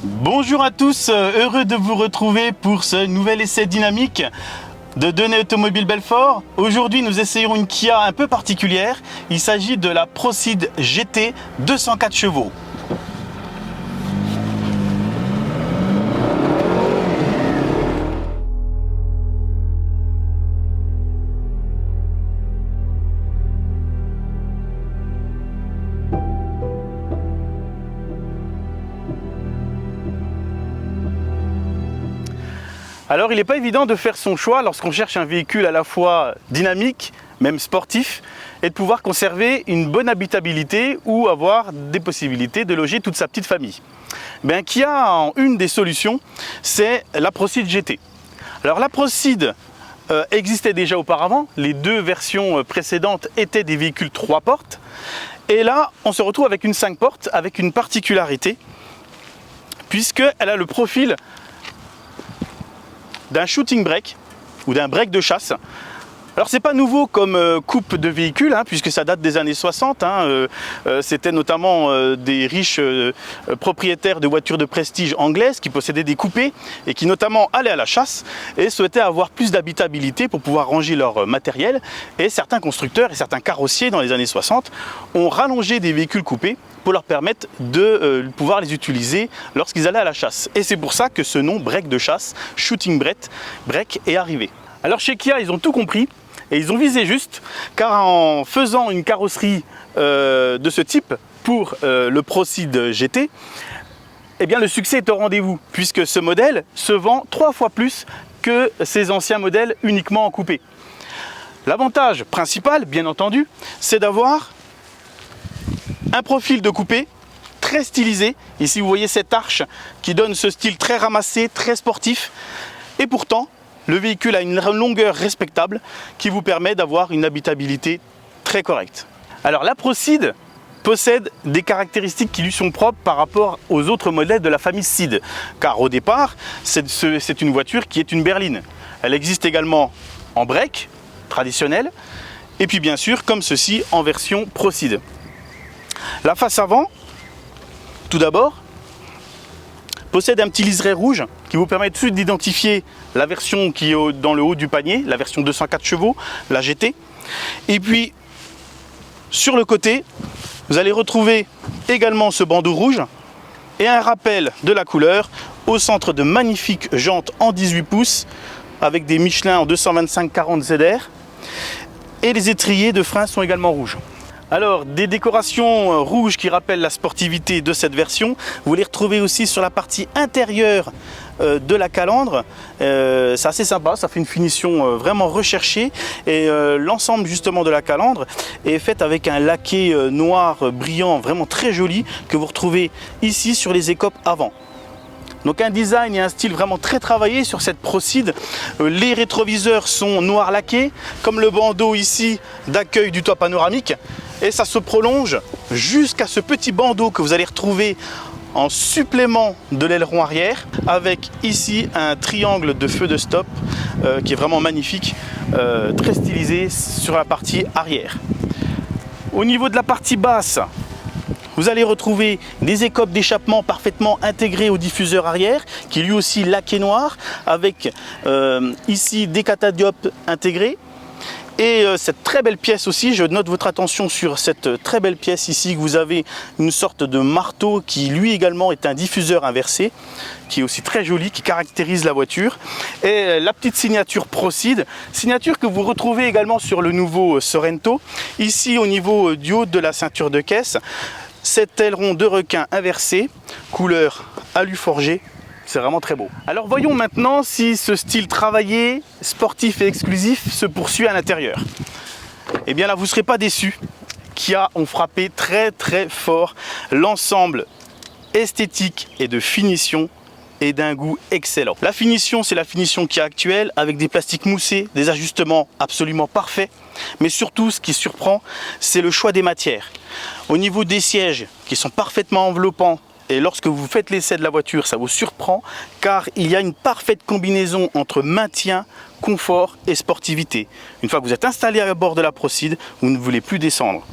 Bonjour à tous, heureux de vous retrouver pour ce nouvel essai dynamique de Denay Automobile Belfort. Aujourd'hui, nous essayons une Kia un peu particulière. Il s'agit de la Proceed GT 204 chevaux. Alors il n'est pas évident de faire son choix lorsqu'on cherche un véhicule à la fois dynamique, même sportif, et de pouvoir conserver une bonne habitabilité ou avoir des possibilités de loger toute sa petite famille. Kia a une des solutions, c'est la Proceed GT. Alors la Proceed existait déjà auparavant, les deux versions précédentes étaient des véhicules 3 portes, et là on se retrouve avec une 5 portes avec une particularité, puisqu'elle a le profil d'un shooting brake ou d'un break de chasse. Alors c'est pas nouveau comme coupe de véhicule, puisque ça date des années 60. C'était notamment des riches propriétaires de voitures de prestige anglaises qui possédaient des coupés et qui notamment allaient à la chasse et souhaitaient avoir plus d'habitabilité pour pouvoir ranger leur matériel. Et certains constructeurs et certains carrossiers dans les années 60 ont rallongé des véhicules coupés pour leur permettre de pouvoir les utiliser lorsqu'ils allaient à la chasse. Et c'est pour ça que ce nom break de chasse, shooting break, est arrivé. Alors chez Kia, ils ont tout compris et ils ont visé juste, car en faisant une carrosserie de ce type pour le Proceed GT, eh bien le succès est au rendez-vous, puisque ce modèle se vend 3 fois plus que ses anciens modèles uniquement en coupé. L'avantage principal, bien entendu, c'est d'avoir un profil de coupé très stylisé. Ici vous voyez cette arche qui donne ce style très ramassé, très sportif. Et pourtant, le véhicule a une longueur respectable qui vous permet d'avoir une habitabilité très correcte. Alors la Proceed possède des caractéristiques qui lui sont propres par rapport aux autres modèles de la famille Ceed. Car au départ, c'est une voiture qui est une berline. Elle existe également en break traditionnel. Et puis bien sûr, comme ceci, en version Proceed. La face avant, tout d'abord, possède un petit liseré rouge qui vous permet tout de suite d'identifier la version qui est dans le haut du panier, la version 204 chevaux, la GT. Et puis, sur le côté, vous allez retrouver également ce bandeau rouge et un rappel de la couleur au centre de magnifiques jantes en 18 pouces avec des Michelin en 225/40 ZR. Et les étriers de frein sont également rouges. Alors, des décorations rouges qui rappellent la sportivité de cette version, vous les retrouvez aussi sur la partie intérieure de la calandre. C'est assez sympa, ça fait une finition vraiment recherchée. Et l'ensemble justement de la calandre est fait avec un laqué noir brillant, vraiment très joli, que vous retrouvez ici sur les écopes avant. Donc un design et un style vraiment très travaillé sur cette Proceed. Les rétroviseurs sont noir laqués, comme le bandeau ici d'accueil du toit panoramique. Et ça se prolonge jusqu'à ce petit bandeau que vous allez retrouver en supplément de l'aileron arrière, avec ici un triangle de feu de stop qui est vraiment magnifique, très stylisé sur la partie arrière. Au niveau de la partie basse, vous allez retrouver des écopes d'échappement parfaitement intégrées au diffuseur arrière, qui lui aussi laqué noir, avec ici des catadiopes intégrés. Et cette très belle pièce aussi, je note votre attention sur cette très belle pièce ici, que vous avez une sorte de marteau qui lui également est un diffuseur inversé, qui est aussi très joli, qui caractérise la voiture. Et la petite signature Proceed, signature que vous retrouvez également sur le nouveau Sorento, ici au niveau du haut de la ceinture de caisse. Cet aileron de requin inversé, couleur alu forgé, c'est vraiment très beau. Alors voyons maintenant si ce style travaillé, sportif et exclusif se poursuit à l'intérieur. Et bien là, vous ne serez pas déçus. Kia ont frappé très très fort. L'ensemble esthétique et de finition est d'un goût excellent. La finition, c'est la finition Kia actuelle, avec des plastiques moussés, des ajustements absolument parfaits. Mais surtout, ce qui surprend, c'est le choix des matières. Au niveau des sièges, qui sont parfaitement enveloppants, et lorsque vous faites l'essai de la voiture, ça vous surprend, car il y a une parfaite combinaison entre maintien, confort et sportivité. Une fois que vous êtes installé à bord de la Proceed, vous ne voulez plus descendre.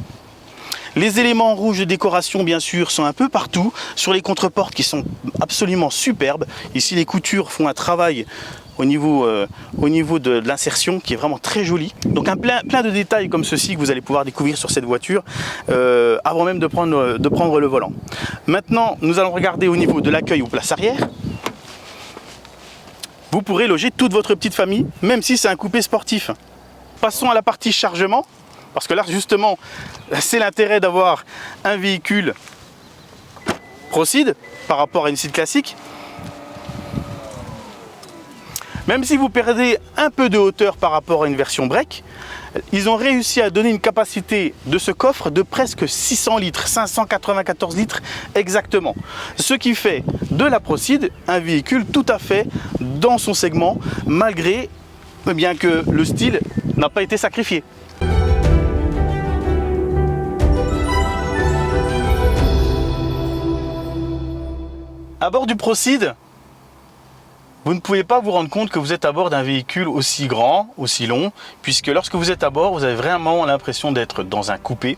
Les éléments rouges de décoration, bien sûr, sont un peu partout, sur les contreportes qui sont absolument superbes. Ici, les coutures font un travail au niveau de l'insertion qui est vraiment très joli. Donc plein de détails comme ceci que vous allez pouvoir découvrir sur cette voiture avant même de prendre le volant. Maintenant, nous allons regarder au niveau de l'accueil aux places arrière. Vous pourrez loger toute votre petite famille, même si c'est un coupé sportif. Passons à la partie chargement, parce que là, justement, c'est l'intérêt d'avoir un véhicule Procid par rapport à une Ceed classique. Même si vous perdez un peu de hauteur par rapport à une version break, ils ont réussi à donner une capacité de ce coffre de presque 600 litres, 594 litres exactement. Ce qui fait de la Procid un véhicule tout à fait dans son segment, malgré bien que le style n'a pas été sacrifié. À bord du Procid, vous ne pouvez pas vous rendre compte que vous êtes à bord d'un véhicule aussi grand, aussi long, puisque lorsque vous êtes à bord, vous avez vraiment l'impression d'être dans un coupé.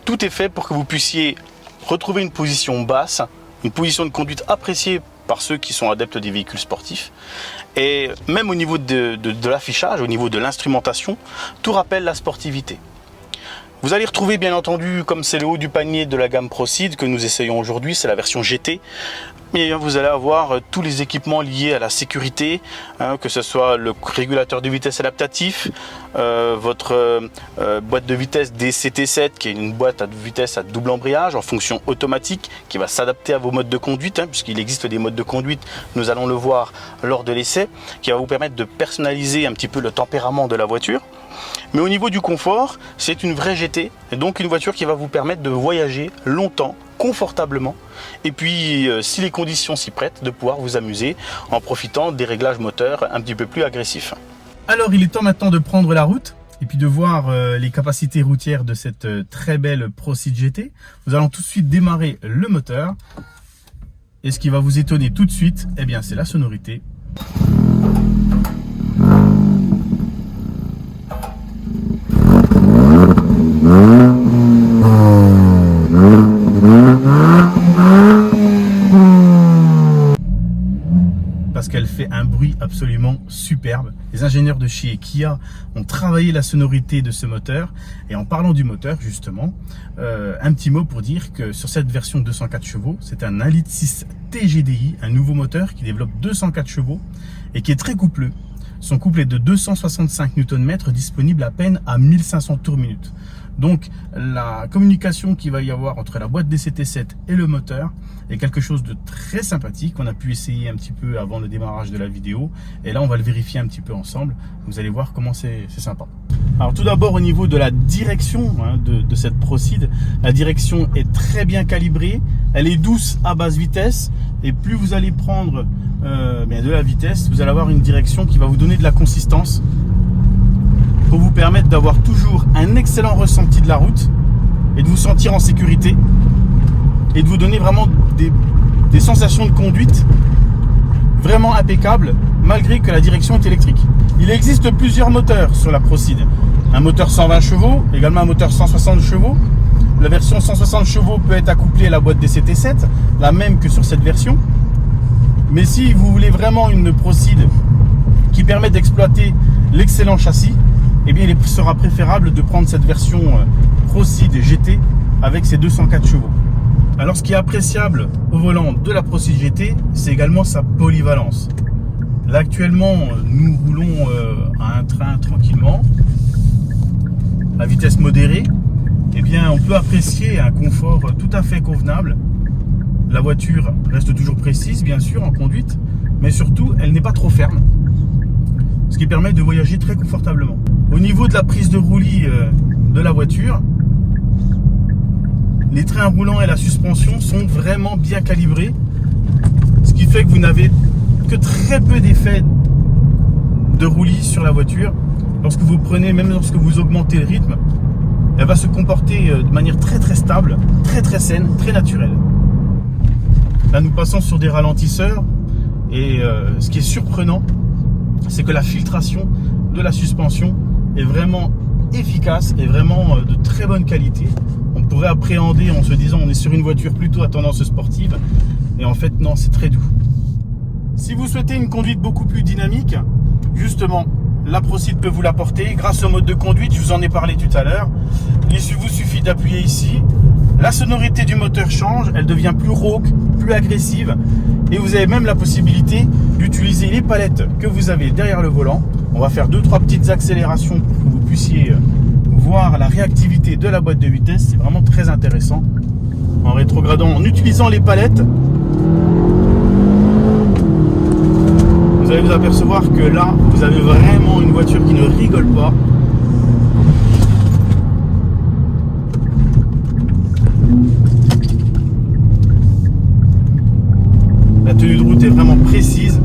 Tout est fait pour que vous puissiez retrouver une position basse, une position de conduite appréciée par ceux qui sont adeptes des véhicules sportifs. Et même au niveau de l'affichage, au niveau de l'instrumentation, tout rappelle la sportivité. Vous allez retrouver bien entendu, comme c'est le haut du panier de la gamme Procid que nous essayons aujourd'hui, c'est la version GT. Et vous allez avoir tous les équipements liés à la sécurité, que ce soit le régulateur de vitesse adaptatif, votre boîte de vitesse DCT7 qui est une boîte de vitesse à double embrayage en fonction automatique qui va s'adapter à vos modes de conduite, puisqu'il existe des modes de conduite, nous allons le voir lors de l'essai, qui va vous permettre de personnaliser un petit peu le tempérament de la voiture. Mais au niveau du confort, c'est une vraie GT, et donc une voiture qui va vous permettre de voyager longtemps, confortablement, et puis si les conditions s'y prêtent, de pouvoir vous amuser en profitant des réglages moteurs un petit peu plus agressifs. Alors il est temps maintenant de prendre la route et puis de voir les capacités routières de cette très belle Procid GT. Nous allons tout de suite démarrer le moteur, et ce qui va vous étonner tout de suite, eh bien c'est la sonorité. Parce qu'elle fait un bruit absolument superbe. Les ingénieurs de chez Kia ont travaillé la sonorité de ce moteur. Et en parlant du moteur justement, un petit mot pour dire que sur cette version 204 chevaux, c'est un 1,6 litre TGDI, un nouveau moteur qui développe 204 chevaux et qui est très coupleux. Son couple est de 265 Nm, disponible à peine à 1500 tours minute. Donc la communication qu'il va y avoir entre la boîte DCT7 et le moteur est quelque chose de très sympathique. On a pu essayer un petit peu avant le démarrage de la vidéo. Et là, on va le vérifier un petit peu ensemble. Vous allez voir comment c'est sympa. Alors tout d'abord, au niveau de la direction de cette Procid, la direction est très bien calibrée. Elle est douce à basse vitesse. Et plus vous allez prendre de la vitesse, vous allez avoir une direction qui va vous donner de la consistance pour vous permettre d'avoir toujours un excellent ressenti de la route et de vous sentir en sécurité et de vous donner vraiment des sensations de conduite vraiment impeccables malgré que la direction est électrique. Il existe plusieurs moteurs sur la Procid. Un moteur 120 chevaux, également un moteur 160 chevaux. La version 160 chevaux peut être accouplée à la boîte DCT7, la même que sur cette version. Mais si vous voulez vraiment une Procid qui permet d'exploiter l'excellent châssis, eh bien, il sera préférable de prendre cette version Procid GT avec ses 204 chevaux. Alors, ce qui est appréciable au volant de la Procid GT, c'est également sa polyvalence. Là, actuellement, nous roulons à un train tranquillement, à vitesse modérée. Eh bien, on peut apprécier un confort tout à fait convenable. La voiture reste toujours précise, bien sûr, en conduite, mais surtout, elle n'est pas trop ferme, ce qui permet de voyager très confortablement. Au niveau de la prise de roulis de la voiture, les trains roulants et la suspension sont vraiment bien calibrés, ce qui fait que vous n'avez que très peu d'effet de roulis sur la voiture. Lorsque vous prenez, même lorsque vous augmentez le rythme, elle va se comporter de manière très stable, très saine, très naturelle. Là, nous passons sur des ralentisseurs et ce qui est surprenant, c'est que la filtration de la suspension est vraiment efficace et vraiment de très bonne qualité. On pourrait appréhender en se disant on est sur une voiture plutôt à tendance sportive. Et en fait, non, c'est très doux. Si vous souhaitez une conduite beaucoup plus dynamique, justement, la Procid peut vous l'apporter grâce au mode de conduite, je vous en ai parlé tout à l'heure. Il vous suffit d'appuyer ici. La sonorité du moteur change, elle devient plus rauque, plus agressive. Et vous avez même la possibilité d'utiliser les palettes que vous avez derrière le volant. On va faire 2-3 petites accélérations pour que vous puissiez voir la réactivité de la boîte de vitesse. C'est vraiment très intéressant. En rétrogradant, en utilisant les palettes, vous allez vous apercevoir que là, vous avez vraiment une voiture qui ne rigole pas. La tenue de route est vraiment précise.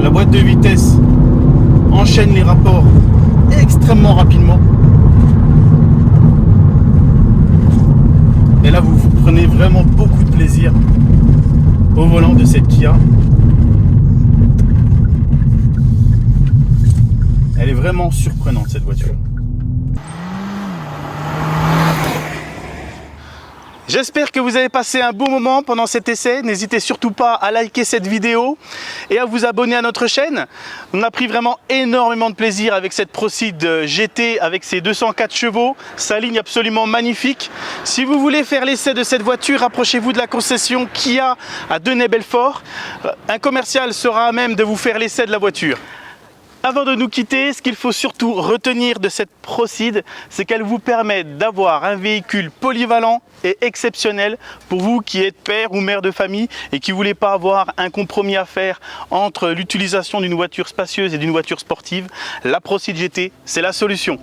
La boîte de vitesse enchaîne les rapports extrêmement rapidement. Et là, vous prenez vraiment beaucoup de plaisir au volant de cette Kia. Elle est vraiment surprenante, cette voiture. J'espère que vous avez passé un bon moment pendant cet essai. N'hésitez surtout pas à liker cette vidéo et à vous abonner à notre chaîne. On a pris vraiment énormément de plaisir avec cette Procid GT avec ses 204 chevaux. Sa ligne absolument magnifique. Si vous voulez faire l'essai de cette voiture, rapprochez-vous de la concession Kia à Denay-Belfort. Un commercial sera à même de vous faire l'essai de la voiture. Avant de nous quitter, ce qu'il faut surtout retenir de cette Procid, c'est qu'elle vous permet d'avoir un véhicule polyvalent et exceptionnel pour vous qui êtes père ou mère de famille et qui ne voulez pas avoir un compromis à faire entre l'utilisation d'une voiture spacieuse et d'une voiture sportive. La Procid GT, c'est la solution.